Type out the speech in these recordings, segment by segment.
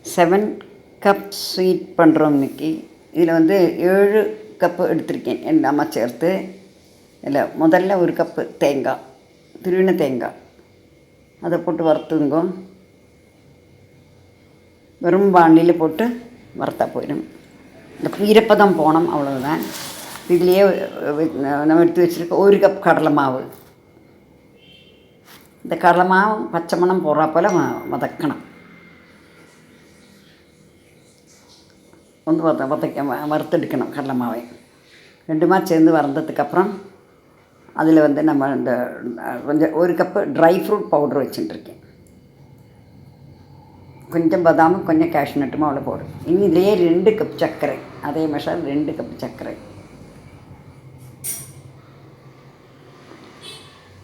7 cup sweet பண்ணுறோம் இன்றைக்கி. இதில் வந்து 7 கப்பு எடுத்திருக்கேன் எல்லாமே சேர்த்து. இல்லை, முதல்ல 1 கப்பு தேங்காய், துருவின தேங்காய், அதை போட்டு வறுத்துங்க. வெறும் பாண்டியில் போட்டு வறுத்தா போயிடும். இந்த ஈரப்பதம் போனோம், அவ்வளோதான். இதுலேயே நம்ம எடுத்து வச்சுருக்க 1 கப் கடலை மாவு. இந்த கடலை மாவு பச்சை மணம் போடுறா போல் வதக்கணும். வந்து வறுத்தெடுக்கணும் கடலை மாவை. ரெண்டுமா சேர்ந்து வறந்ததுக்கப்புறம் அதில் வந்து நம்ம இந்த கொஞ்சம் 1 கப்பு ட்ரை ஃப்ரூட் பவுட்ரு வச்சுட்டுருக்கேன். கொஞ்சம் பதாம், கொஞ்சம் கேஷ்நட்டுமா அவ்வளோ போடும். இனி இதிலேயே 2 கப் சர்க்கரை, அதே மெஷர் 2 கப் சர்க்கரை.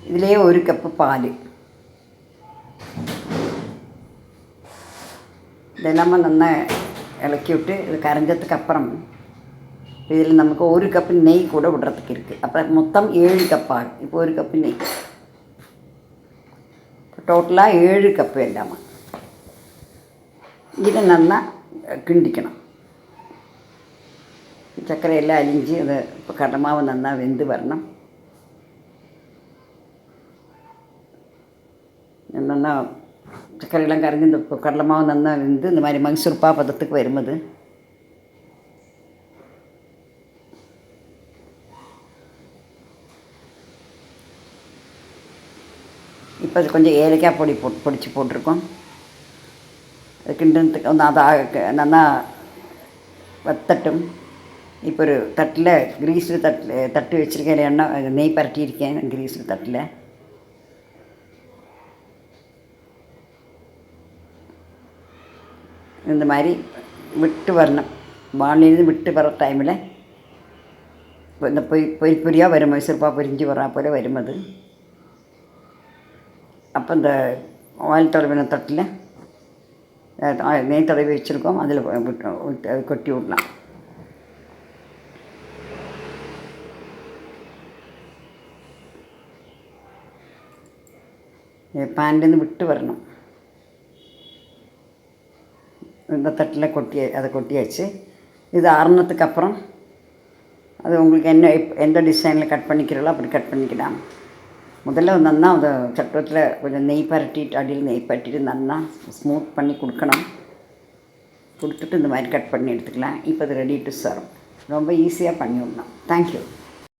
இதிலேயே 1 கப்பு பால். இதெல்லாமே நல்லா இலக்கி விட்டு இது கரைஞ்சதுக்கப்புறம் இதில் நமக்கு 1 கப்பு நெய் கூட விடுறதுக்கு இருக்குது. அப்புறம் மொத்தம் 7 கப் ஆகும். இப்போ 1 கப்பு நெய், டோட்டலாக 7 கப்பு எல்லாமே. இதை நல்லா கிண்டிக்கணும். சர்க்கரையெல்லாம் அழிஞ்சு அதை இப்போ கடமாவை நல்லா வெந்து வரணும். நல்லா சர்க்கரையெல்லாம் கரைஞ்சி இந்த கடலை மாவு நல்லா வெந்து இந்த மாதிரி மைசூர்பா பதத்துக்கு வரும்போது இப்போ அது கொஞ்சம் ஏலக்காய் பொடி பொடிச்சு போட்டிருக்கோம். அது கிண்டத்துக்கு வந்து அதை நல்லா வத்தட்டும். இப்போ ஒரு தட்டில் கிரீஸில் தட்டு வச்சுருக்கேன், எண்ணெய் நெய் பரட்டியிருக்கேன் கிரீஸில் தட்டில். இந்த மாதிரி விட்டு வரணும். வானிலேருந்து விட்டு வர டைமில் இந்த பொரியாக வரும், மைசூர்பா பொரிஞ்சு வரா போல் வரும் அது. அப்போ இந்த ஆயில் தடவின தட்டில் நெய் தடவி வச்சுருக்கோம், அதில் கொட்டி விடலாம். பேன்லேருந்து விட்டு வரணும். இந்த தட்டில் அதை கொட்டியாச்சு. இது ஆறுனதுக்கு அப்புறம் அது உங்களுக்கு எந்த டிசைனில் கட் பண்ணிக்கிறீங்களோ அப்படி கட் பண்ணிக்கலாம். முதல்ல நல்லா அந்த சட்டத்தில் கொஞ்சம் நெய் பரட்டிட்டு, அடியில் நெய் பரட்டிட்டு நல்லா ஸ்மூத் பண்ணி கொடுக்கணும். கொடுத்துட்டு இந்த மாதிரி கட் பண்ணி எடுத்துக்கலாம். இப்போ அது ரெடி டு சர்வ். ரொம்ப ஈஸியாக பண்ணி விடலாம். தேங்க்யூ.